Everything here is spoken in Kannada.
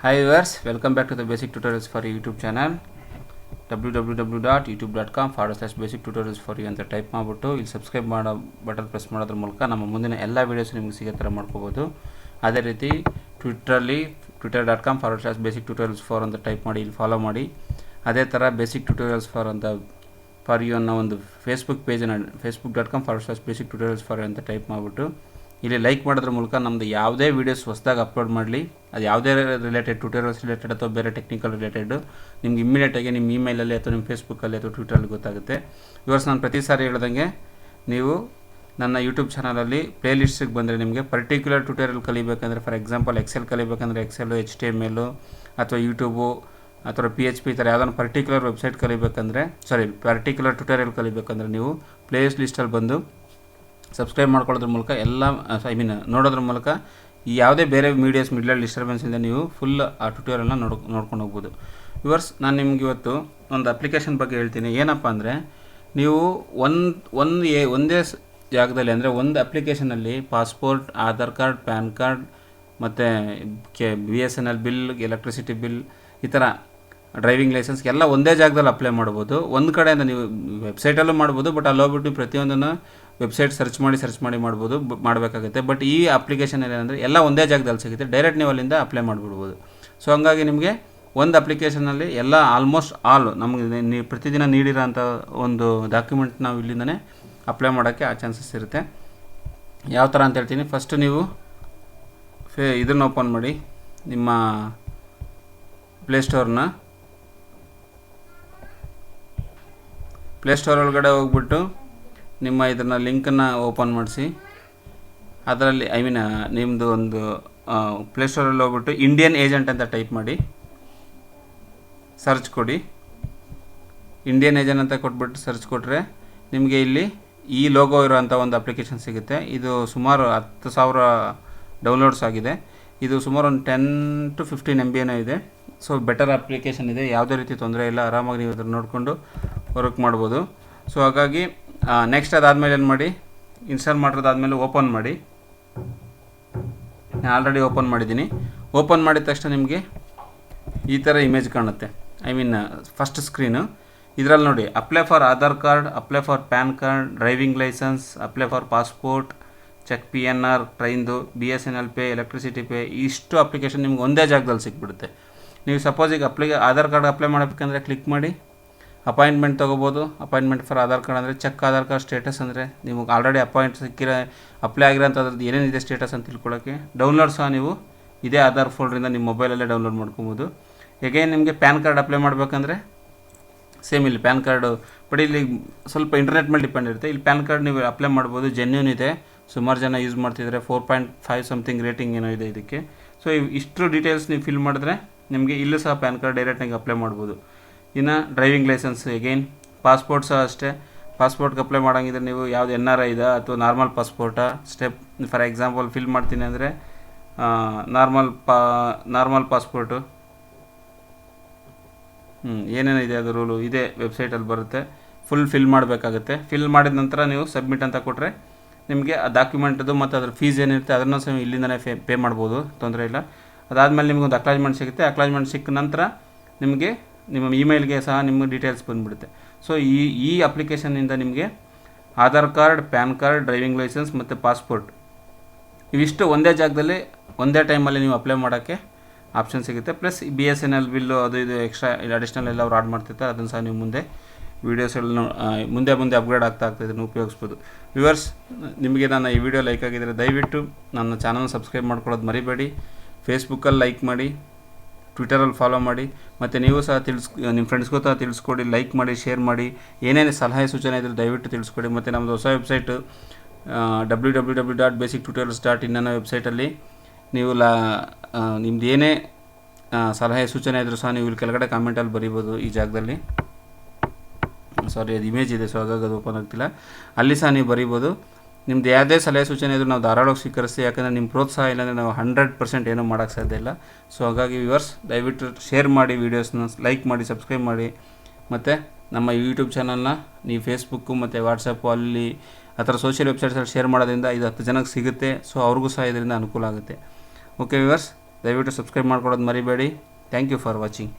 Hi viewers, welcome back to the basic tutorials for YouTube channel www.youtube.com/basic tutorials for you ಅಂತ ಟೈಪ್ ಮಾಡಿಬಿಟ್ಟು ಇಲ್ಲಿ ಸಬ್ಸ್ಕ್ರೈಬ್ ಮಾಡೋ ಬಟನ್ ಪ್ರೆಸ್ ಮಾಡೋದ್ರ ಮೂಲಕ ನಮ್ಮ ಮುಂದಿನ ಎಲ್ಲ ವೀಡಿಯೋಸ್ ನಿಮಗೆ ಸಿಗೋ ಥರ ಮಾಡ್ಕೋಬೋದು. ಅದೇ ರೀತಿ ಟ್ವಿಟ್ಟರಲ್ಲಿ twitter.com/basic tutorials for ಅಂತ ಟೈಪ್ ಮಾಡಿ ಇಲ್ಲಿ ಫಾಲೋ ಮಾಡಿ. ಅದೇ ಥರ ಬೇಸಿಕ್ ಟ್ಯೂಟೋರಿಯಲ್ಸ್ ಫಾರ್ ಯು ಅನ್ನೋ ಒಂದು ಫೇಸ್ಬುಕ್ ಪೇಜನ್ನು facebook.com/basic tutorials for ಅಂತ ಟೈಪ್ ಮಾಡಿಬಿಟ್ಟು ಇಲ್ಲಿ ಲೈಕ್ ಮಾಡೋದ್ರ ಮೂಲಕ ನಮ್ಮದು ಯಾವುದೇ ವೀಡಿಯೋಸ್ ಹೊಸದಾಗಿ ಅಪ್ಲೋಡ್ ಮಾಡಲಿ, ಅದು ಯಾವುದೇ ರಿಲೇಟೆಡ್ ಟ್ಯೂಟೋರಿಯಲ್ಸ್ ರಿಲೇಟೆಡ್ ಅಥವಾ ಬೇರೆ ಟೆಕ್ನಿಕಲ್ ರಿಲೇಟೆಡ್ ನಿಮ್ಗೆ ಇಮ್ಮಿಡಿಯೇಟಾಗಿ ನಿಮ್ಮ ಇಮೇಲಲ್ಲಿ ಅಥವಾ ನಿಮ್ಮ ಫೇಸ್ಬುಕ್ಕಲ್ಲಿ ಅಥವಾ ಟ್ವಿಟರಲ್ಲಿ ಗೊತ್ತಾಗುತ್ತೆ. ಇವರ್ಸ್ ನಾನು ಪ್ರತಿ ಸಾರಿ ಹೇಳ್ದಂಗೆ ನೀವು ನನ್ನ ಯೂಟ್ಯೂಬ್ ಚಾನಲಲ್ಲಿ ಪ್ಲೇ ಲಿಸ್ಟಿಗೆ ಬಂದರೆ ನಿಮಗೆ ಪರ್ಟಿಕ್ಯುಲರ್ ಟ್ಯೂಟೋರಿಯಲ್ ಕಲಿಬೇಕಂದ್ರೆ, ಫಾರ್ ಎಕ್ಸಾಂಪಲ್ ಎಕ್ಸೆಲ್ ಕಲಿಬೇಕಂದ್ರೆ ಎಕ್ಸೆಲ್, HTML ಅಥವಾ ಯೂಟ್ಯೂಬು ಅಥವಾ PHP ಈ ಥರ ಯಾವುದಾದ್ರು ಪರ್ಟಿಕ್ಯುಲರ್ ವೆಬ್ಸೈಟ್ ಕಲಿಬೇಕಂದ್ರೆ ಪರ್ಟಿಕ್ಯುಲರ್ ಟ್ಯೂಟೋರಿಯಲ್ ಕಲಿಬೇಕಂದ್ರೆ ನೀವು ಪ್ಲೇ ಲಿಸ್ಟಲ್ಲಿ ಬಂದು ಸಬ್ಸ್ಕ್ರೈಬ್ ಮಾಡ್ಕೊಳ್ಳೋದ್ರ ಮೂಲಕ ನೋಡೋದ್ರ ಮೂಲಕ ಯಾವುದೇ ಬೇರೆ ವೀಡಿಯೋಸ್ ಮಿಡ್ಲಲ್ಲಿ ಡಿಸ್ಟರ್ಬೆನ್ಸ್ ಇಂದ ನೀವು ಫುಲ್ ಆ ಟ್ಯೂಟೋರಿಯಲ್ನ ನೋಡ್ಕೊಂಡು ಹೋಗ್ಬೋದು. ವಿವರ್ಸ್, ನಾನು ನಿಮ್ಗೆ ಇವತ್ತು ಒಂದು ಅಪ್ಲಿಕೇಶನ್ ಬಗ್ಗೆ ಹೇಳ್ತೀನಿ. ಏನಪ್ಪ ಅಂದರೆ, ನೀವು ಒಂದೇ ಜಾಗದಲ್ಲಿ ಅಂದರೆ ಒಂದು ಅಪ್ಲಿಕೇಶನಲ್ಲಿ passport, Aadhaar card, PAN card ಮತ್ತು BSNL ಬಿಲ್, ಎಲೆಕ್ಟ್ರಿಸಿಟಿ ಬಿಲ್, ಈ ಥರ ಡ್ರೈವಿಂಗ್ ಲೈಸೆನ್ಸ್ ಎಲ್ಲ ಒಂದೇ ಜಾಗದಲ್ಲಿ ಅಪ್ಲೈ ಮಾಡ್ಬೋದು. ಒಂದು ಕಡೆಯಿಂದ ನೀವು ವೆಬ್ಸೈಟಲ್ಲೂ ಮಾಡ್ಬೋದು, ಬಟ್ ಅಲ್ಲಿ ಹೋಗ್ಬಿಟ್ಟು ಪ್ರತಿಯೊಂದನ್ನು ವೆಬ್ಸೈಟ್ ಸರ್ಚ್ ಮಾಡಿ ಮಾಡಬೇಕಾಗುತ್ತೆ. ಬಟ್ ಈ ಅಪ್ಲಿಕೇಶನಲ್ಲಿ ಏನಂದರೆ ಎಲ್ಲ ಒಂದೇ ಜಾಗದಲ್ಲಿ ಸಿಗುತ್ತೆ, ಡೈರೆಕ್ಟ್ ನೀವು ಅಲ್ಲಿಂದ ಅಪ್ಲೈ ಮಾಡಿಬಿಡ್ಬೋದು. ಸೊ ಹಂಗಾಗಿ ನಿಮಗೆ ಒಂದು ಅಪ್ಲಿಕೇಶನಲ್ಲಿ ಎಲ್ಲ ಆಲ್ಮೋಸ್ಟ್ ನಮಗೆ ನೀವು ಪ್ರತಿದಿನ ನೀಡಿರೋಂಥ ಒಂದು ಡಾಕ್ಯುಮೆಂಟ್ ನಾವು ಇಲ್ಲಿಂದನೇ ಅಪ್ಲೈ ಮಾಡೋಕ್ಕೆ ಆ ಚಾನ್ಸಸ್ ಇರುತ್ತೆ. ಯಾವ ಥರ ಅಂತ ಹೇಳ್ತೀನಿ. ಫಸ್ಟು ನೀವು ಇದನ್ನು ಓಪನ್ ಮಾಡಿ, ನಿಮ್ಮ ಪ್ಲೇಸ್ಟೋರ್ ಒಳಗಡೆ ಹೋಗ್ಬಿಟ್ಟು ನಿಮ್ಮ ಇದನ್ನು ಲಿಂಕನ್ನು ಓಪನ್ ಮಾಡಿಸಿ. ಅದರಲ್ಲಿ ನಿಮ್ಮದು ಒಂದು ಪ್ಲೇಸ್ಟೋರಲ್ಲಿ ಹೋಗ್ಬಿಟ್ಟು ಇಂಡಿಯನ್ ಏಜೆಂಟ್ ಅಂತ ಟೈಪ್ ಮಾಡಿ ಸರ್ಚ್ ಕೊಡಿ. ಇಂಡಿಯನ್ ಏಜೆಂಟ್ ಅಂತ ಕೊಟ್ಬಿಟ್ಟು ಸರ್ಚ್ ಕೊಟ್ಟರೆ ನಿಮಗೆ ಇಲ್ಲಿ ಈ ಲೋಗೋ ಇರೋವಂಥ ಒಂದು ಅಪ್ಲಿಕೇಶನ್ ಸಿಗುತ್ತೆ. ಇದು ಸುಮಾರು 10,000 ಡೌನ್ಲೋಡ್ಸ್ ಆಗಿದೆ. ಇದು ಸುಮಾರು ಒಂದು 10 to 15 MB ಏನೋ ಇದೆ. ಸೊ ಬೆಟರ್ ಅಪ್ಲಿಕೇಶನ್ ಇದೆ, ಯಾವುದೇ ರೀತಿ ತೊಂದರೆ ಇಲ್ಲ. ಆರಾಮಾಗಿ ನೀವು ಅದನ್ನು ನೋಡಿಕೊಂಡು ವರ್ಕ್ ಮಾಡ್ಬೋದು. ಸೊ ಹಾಗಾಗಿ ನೆಕ್ಸ್ಟ್ ಅದಾದಮೇಲೆ ಏನು ಮಾಡಿ, ಇನ್ಸ್ಟಾಲ್ ಮಾಡೋದಾದಮೇಲೆ ಓಪನ್ ಮಾಡಿ. ನಾನು ಆಲ್ರೆಡಿ ಓಪನ್ ಮಾಡಿದ್ದೀನಿ. ಓಪನ್ ಮಾಡಿದ ತಕ್ಷಣ ನಿಮಗೆ ಈ ಥರ ಇಮೇಜ್ ಕಾಣುತ್ತೆ. First screen. ಇದರಲ್ಲಿ ನೋಡಿ, apply for Aadhaar card, apply for PAN card, driving licence, apply for passport, check PNR, ಟ್ರೈನ್ದು, BSNL ಪೇ, ಎಲೆಕ್ಟ್ರಿಸಿಟಿ ಪೇ, ಇಷ್ಟು ಅಪ್ಲಿಕೇಶನ್ ನಿಮ್ಗೆ ಒಂದೇ ಜಾಗದಲ್ಲಿ ಸಿಕ್ಬಿಡುತ್ತೆ. ನೀವು ಸಪೋಸ್ ಈಗ ಆಧಾರ್ ಕಾರ್ಡ್ ಅಪ್ಲೈ ಮಾಡಬೇಕಂದ್ರೆ ಕ್ಲಿಕ್ ಮಾಡಿ ಅಪಾಯಿಂಟ್ಮೆಂಟ್ ತೊಗೋಬೋದು. ಅಪಾಯಿಂಟ್ಮೆಂಟ್ ಫಾರ್ ಆಧಾರ್ ಕಾರ್ಡ್ ಅಂದರೆ ಚೆಕ್ ಆಧಾರ್ ಕಾರ್ಡ್ ಸ್ಟೇಟಸ್, ಅಂದರೆ ನಿಮಗೆ ಆಲ್ರೆಡಿ ಅಪ್ಲೈ ಆಗಿರೋಂಥದ್ರದ್ದು ಏನೇನಿದೆ ಸ್ಟೇಟಸ್ ಅಂತ ತಿಳ್ಕೊಳ್ಳೋಕ್ಕೆ. ಡೌನ್ಲೋಡ್ ಸಹ ನೀವು ಇದೇ ಆಧಾರ್ ಫೋಲ್ಡ್ರಿಂದ ನಿಮ್ಮ ಮೊಬೈಲಲ್ಲೇ ಡೌನ್ಲೋಡ್ ಮಾಡ್ಕೊಬೋದು. ಹೇಗೇನು ನಿಮಗೆ ಪ್ಯಾನ್ ಕಾರ್ಡ್ ಅಪ್ಲೈ ಮಾಡಬೇಕಂದ್ರೆ ಸೇಮ್ ಇಲ್ಲಿ ಪ್ಯಾನ್ ಕಾರ್ಡು, ಬಟ್ ಇಲ್ಲಿ ಸ್ವಲ್ಪ ಇಂಟರ್ನೆಟ್ ಮೇಲೆ ಡಿಪೆಂಡ್ ಇರುತ್ತೆ. ಇಲ್ಲಿ ಪ್ಯಾನ್ ಕಾರ್ಡ್ ನೀವು ಅಪ್ಲೈ ಮಾಡ್ಬೋದು. ಜೆನ್ಯೂನ್ ಇದೆ, ಸುಮಾರು ಜನ ಯೂಸ್ ಮಾಡ್ತಿದ್ದಾರೆ. 4.5 ಸಮಥಿಂಗ್ ರೇಟಿಂಗ್ ಏನೋ ಇದೆ ಇದಕ್ಕೆ. ಸೊ ಇಷ್ಟು ಡೀಟೇಲ್ಸ್ ನೀವು ಫಿಲ್ ಮಾಡಿದ್ರೆ ನಿಮಗೆ ಇಲ್ಲೂ ಸಹ ಪ್ಯಾನ್ ಕಾರ್ಡ್ ಡೈರೆಕ್ಟಾಗಿ ಅಪ್ಲೈ ಮಾಡ್ಬೋದು. ಇನ್ನು ಡ್ರೈವಿಂಗ್ ಲೈಸೆನ್ಸ್ ಎಗೈನ್, ಪಾಸ್ಪೋರ್ಟ್ ಸಹ ಅಷ್ಟೇ. ಪಾಸ್ಪೋರ್ಟ್ಗೆ ಅಪ್ಲೈ ಮಾಡೋಂಗಿದ್ರೆ ನೀವು ಯಾವುದು NRI ಇದಾ ಅಥವಾ ನಾರ್ಮಲ್ ಪಾಸ್ಪೋರ್ಟಾ, ಫಾರ್ ಎಕ್ಸಾಂಪಲ್ ಫಿಲ್ ಮಾಡ್ತೀನಿ ಅಂದರೆ ನಾರ್ಮಲ್ ಪಾಸ್ಪೋರ್ಟು ಏನೇನಿದೆ ಅದು ರೂಲು ಇದೇ ವೆಬ್ಸೈಟಲ್ಲಿ ಬರುತ್ತೆ. ಫುಲ್ ಫಿಲ್ ಮಾಡಬೇಕಾಗುತ್ತೆ. ಫಿಲ್ ಮಾಡಿದ ನಂತರ ನೀವು ಸಬ್ಮಿಟ್ ಅಂತ ಕೊಟ್ಟರೆ ನಿಮಗೆ ಆ ಡಾಕ್ಯುಮೆಂಟದು ಮತ್ತು ಅದ್ರ ಫೀಸ್ ಏನಿರುತ್ತೆ ಅದನ್ನು ಸಹ ಇಲ್ಲಿಂದನೇ ಪೇ ಮಾಡ್ಬೋದು, ತೊಂದರೆ ಇಲ್ಲ. ಅದಾದಮೇಲೆ ನಿಮಗೊಂದು ಅಕ್ನಾಲೇಜ್ಮೆಂಟ್ ಸಿಗುತ್ತೆ. ಅಕ್ನಾಲೇಜ್ಮೆಂಟ್ ಸಿಕ್ಕ ನಂತರ ನಿಮಗೆ ನಿಮ್ಮ ಇಮೇಲ್ಗೆ ಸಹ ನಿಮಗೆ ಡೀಟೇಲ್ಸ್ ಬಂದುಬಿಡುತ್ತೆ. ಸೊ ಈ ಅಪ್ಲಿಕೇಶನ್ನಿಂದ ನಿಮಗೆ Aadhaar card, PAN card, driving licence ಮತ್ತು ಪಾಸ್ಪೋರ್ಟ್ ಇವಿಷ್ಟು ಒಂದೇ ಜಾಗದಲ್ಲಿ ಒಂದೇ ಟೈಮಲ್ಲಿ ನೀವು ಅಪ್ಲೈ ಮಾಡೋಕ್ಕೆ ಆಪ್ಷನ್ ಸಿಗುತ್ತೆ. ಪ್ಲಸ್ BSNL ಬಿಲ್ಲು ಅದು ಇದು ಎಕ್ಸ್ಟ್ರಾ ಅಡಿಷ್ನಲ್ ಎಲ್ಲ ಅವ್ರು ಆಡ್ ಮಾಡ್ತಿರ್ತಾರೆ, ಅದನ್ನು ಸಹ ನೀವು ಮುಂದೆ ವೀಡಿಯೋಸಲ್ಲಿ ಮುಂದೆ ಅಪ್ಗ್ರೇಡ್ ಆಗ್ತಾ ಇದನ್ನು ಉಪಯೋಗಿಸ್ಬೋದು. ವ್ಯೂವರ್ಸ್, ನಿಮಗೆ ನನ್ನ ಈ ವಿಡಿಯೋ ಲೈಕ್ ಆಗಿದ್ದರೆ ದಯವಿಟ್ಟು ನನ್ನ ಚಾನಲ್ನ ಸಬ್ಸ್ಕ್ರೈಬ್ ಮಾಡ್ಕೊಳ್ಳೋದು ಮರಿಬೇಡಿ. ಫೇಸ್ಬುಕ್ಕಲ್ಲಿ ಲೈಕ್ ಮಾಡಿ, ಟ್ವಿಟರಲ್ಲಿ ಫಾಲೋ ಮಾಡಿ, ಮತ್ತು ನೀವು ಸಹ ನಿಮ್ಮ ಫ್ರೆಂಡ್ಸ್ಗೂ ಸಹ ತಿಳಿಸ್ಕೊಡಿ, ಲೈಕ್ ಮಾಡಿ, ಶೇರ್ ಮಾಡಿ. ಏನೇನು ಸಲಹೆ ಸೂಚನೆ ಇದ್ದರೆ ದಯವಿಟ್ಟು ತಿಳಿಸ್ಕೊಡಿ. ಮತ್ತು ನಮ್ಮದು ಹೊಸ ವೆಬ್ಸೈಟು www.basictutorials.in ಅನ್ನೋ ವೆಬ್ಸೈಟಲ್ಲಿ ನೀವು ನಿಮ್ದು ಏನೇ ಸಲಹೆ ಸೂಚನೆ ಇದ್ದರೂ ಸಹ ನೀವು ಇಲ್ಲಿ ಕೆಳಗಡೆ ಕಾಮೆಂಟಲ್ಲಿ ಬರೀಬೋದು. ಈ ಜಾಗದಲ್ಲಿ ಅದು ಇಮೇಜ್ ಇದೆ, ಸೊ ಹಾಗಾಗಿ ಅದು ಓಪನ್ ಆಗ್ತಿಲ್ಲ. ಅಲ್ಲಿ ಸಹ ನೀವು ಬರೀಬೋದು. ನಿಮ್ದು ಯಾವುದೇ ಸಲಹೆ ಸೂಚನೆ ಇದ್ದರೂ ನಾವು ಧಾರಾಳವಾಗಿ ಸ್ವೀಕರಿಸ್ತೀವಿ. ಯಾಕಂದರೆ ನಿಮ್ಮ ಪ್ರೋತ್ಸಾಹ ಇಲ್ಲಾಂದರೆ ನಾವು 100% ಏನೂ ಮಾಡೋಕ್ಕೆ ಸಾಧ್ಯ ಇಲ್ಲ. ಸೊ ಹಾಗಾಗಿ ವ್ಯೂವರ್ಸ್, ದಯವಿಟ್ಟು ಶೇರ್ ಮಾಡಿ, ವೀಡಿಯೋಸ್ನ ಲೈಕ್ ಮಾಡಿ, ಸಬ್ಸ್ಕ್ರೈಬ್ ಮಾಡಿ. ಮತ್ತು ನಮ್ಮ ಯೂಟ್ಯೂಬ್ ಚಾನಲ್ನ ನೀವು ಫೇಸ್ಬುಕ್ಕು ಮತ್ತು ವಾಟ್ಸಪ್ಪು ಅಲ್ಲಿ ಆ ಥರ ಸೋಷಿಯಲ್ ವೆಬ್ಸೈಟ್ಸಲ್ಲಿ ಶೇರ್ ಮಾಡೋದ್ರಿಂದ ಇದು 10 ಜನಕ್ಕೆ ಸಿಗುತ್ತೆ. ಸೊ ಅವ್ರಿಗೂ ಸಹ ಇದರಿಂದ ಅನುಕೂಲ ಆಗುತ್ತೆ. ಓಕೆ ವ್ಯೂವರ್ಸ್, ದಯವಿಟ್ಟು ಸಬ್ಸ್ಕ್ರೈಬ್ ಮಾಡ್ಕೊಳ್ಳೋದು ಮರಿಬೇಡಿ. Thank you for watching.